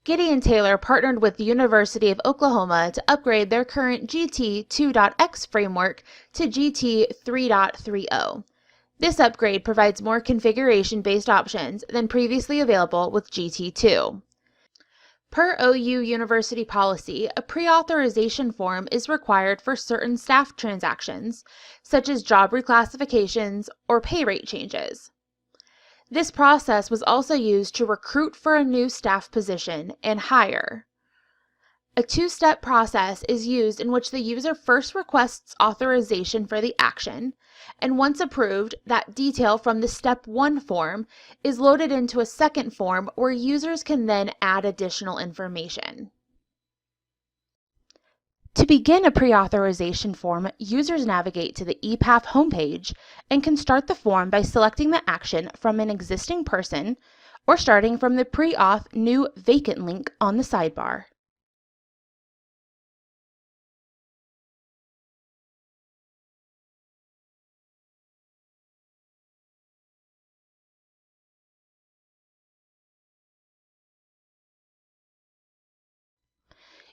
Gideon Taylor partnered with the University of Oklahoma to upgrade their current GT 2.x framework to GT 3.30. This upgrade provides more configuration-based options than previously available with GT2. Per OU University policy, a pre-authorization form is required for certain staff transactions, such as job reclassifications or pay rate changes. This process was also used to recruit for a new staff position and hire. A two-step process is used in which the user first requests authorization for the action, and once approved, that detail from the Step 1 form is loaded into a second form where users can then add additional information. To begin a pre-authorization form, users navigate to the ePath homepage and can start the form by selecting the action from an existing person or starting from the Pre-Auth New Vacant link on the sidebar.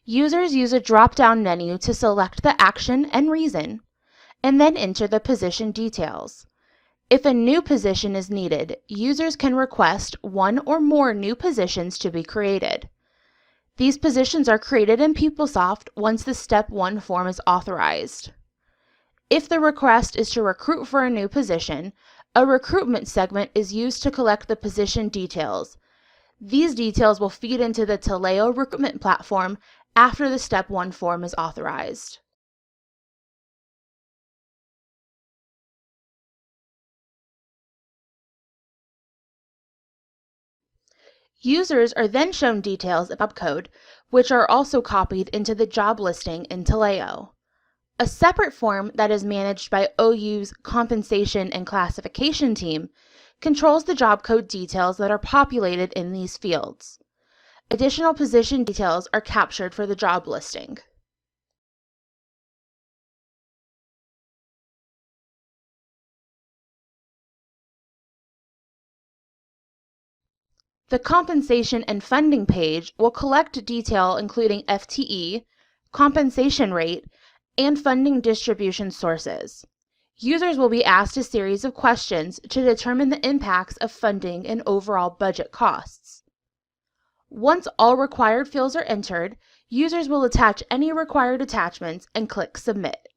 Users use a drop-down menu to select the action and reason, and then enter the position details. If a new position is needed, users can request one or more new positions to be created. These positions are created in PeopleSoft once the Step 1 form is authorized. If the request is to recruit for a new position, a recruitment segment is used to collect the position details. These details will feed into the Taleo recruitment platform after the Step 1 form is authorized. Users are then shown details about code, which are also copied into the job listing in Taleo. A separate form that is managed by OU's Compensation and Classification team controls the job code details that are populated in these fields. Additional position details are captured for the job listing. The compensation and funding page will collect detail including FTE, compensation rate, and funding distribution sources. Users will be asked a series of questions to determine the impacts of funding and overall budget costs. Once all required fields are entered, users will attach any required attachments and click Submit.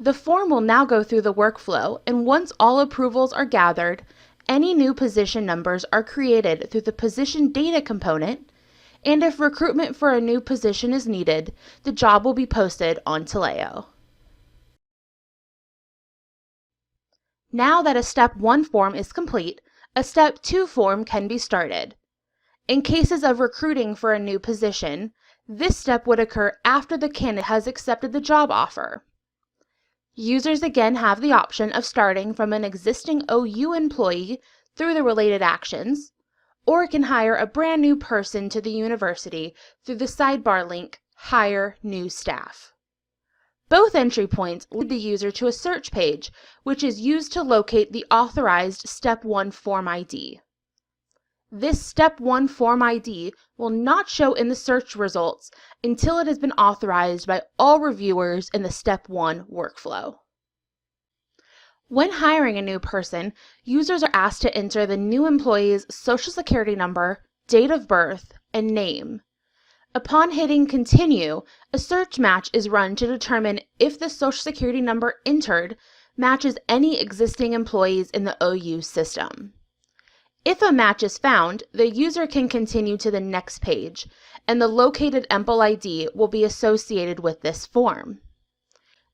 The form will now go through the workflow, and once all approvals are gathered, any new position numbers are created through the Position Data component, and if recruitment for a new position is needed, the job will be posted on Taleo. Now that a Step 1 form is complete, a Step 2 form can be started. In cases of recruiting for a new position, this step would occur after the candidate has accepted the job offer. Users again have the option of starting from an existing OU employee through the related actions, or can hire a brand new person to the university through the sidebar link, Hire New Staff. Both entry points lead the user to a search page, which is used to locate the authorized Step 1 form ID. This Step 1 form ID will not show in the search results until it has been authorized by all reviewers in the Step 1 workflow. When hiring a new person, users are asked to enter the new employee's Social Security number, date of birth, and name. Upon hitting Continue, a search match is run to determine if the Social Security number entered matches any existing employees in the OU system. If a match is found, the user can continue to the next page, and the located EMPL ID will be associated with this form.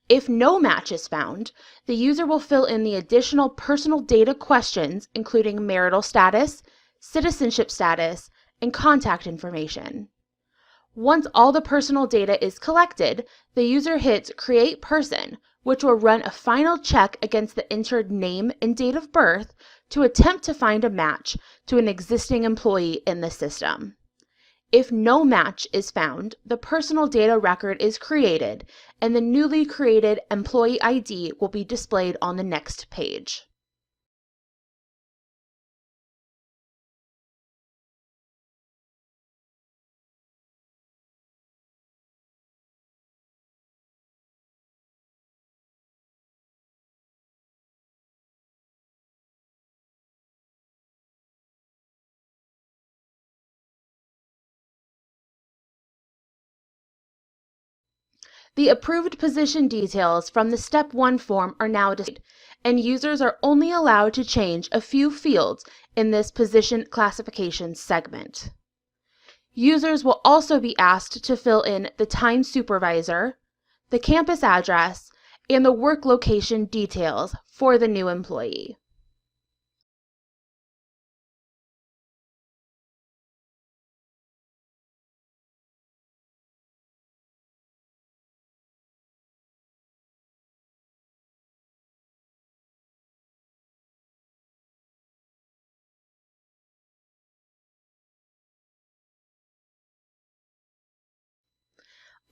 If no match is found, the user will fill in the additional personal data questions, including marital status, citizenship status, and contact information. Once all the personal data is collected, the user hits Create Person, which will run a final check against the entered name and date of birth to attempt to find a match to an existing employee in the system. If no match is found, the personal data record is created, and the newly created employee ID will be displayed on the next page. The approved position details from the Step 1 form are now displayed, and users are only allowed to change a few fields in this position classification segment. Users will also be asked to fill in the time supervisor, the campus address, and the work location details for the new employee.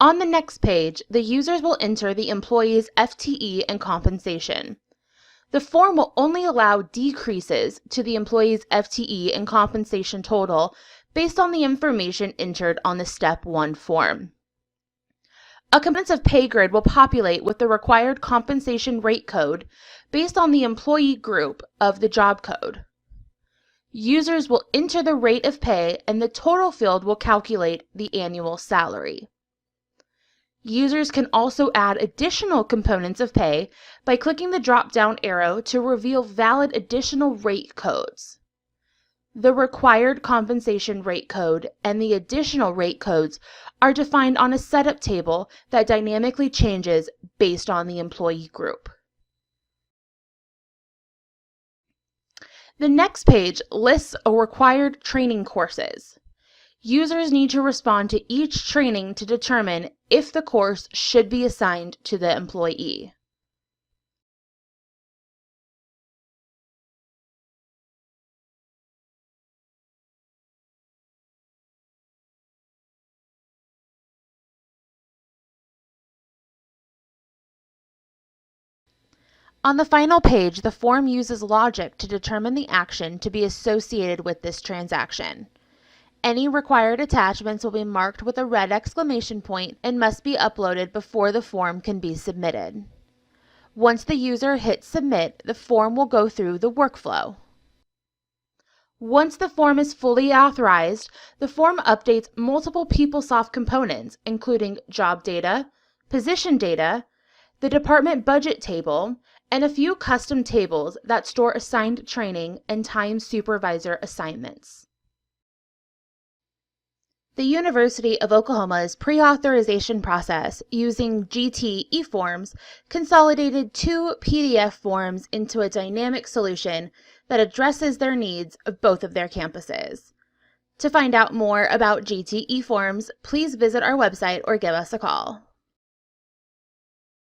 On the next page, the users will enter the employee's FTE and compensation. The form will only allow decreases to the employee's FTE and compensation total based on the information entered on the Step 1 form. A comprehensive pay grid will populate with the required compensation rate code based on the employee group of the job code. Users will enter the rate of pay, and the total field will calculate the annual salary. Users can also add additional components of pay by clicking the drop-down arrow to reveal valid additional rate codes. The required compensation rate code and the additional rate codes are defined on a setup table that dynamically changes based on the employee group. The next page lists required training courses. Users need to respond to each training to determine if the course should be assigned to the employee. On the final page, the form uses logic to determine the action to be associated with this transaction. Any required attachments will be marked with a red exclamation point and must be uploaded before the form can be submitted. Once the user hits Submit, the form will go through the workflow. Once the form is fully authorized, the form updates multiple PeopleSoft components, including job data, position data, the department budget table, and a few custom tables that store assigned training and time supervisor assignments. The University of Oklahoma's pre-authorization process using GT eForms consolidated 2 PDF forms into a dynamic solution that addresses their needs of both of their campuses. To find out more about GT eForms, please visit our website or give us a call.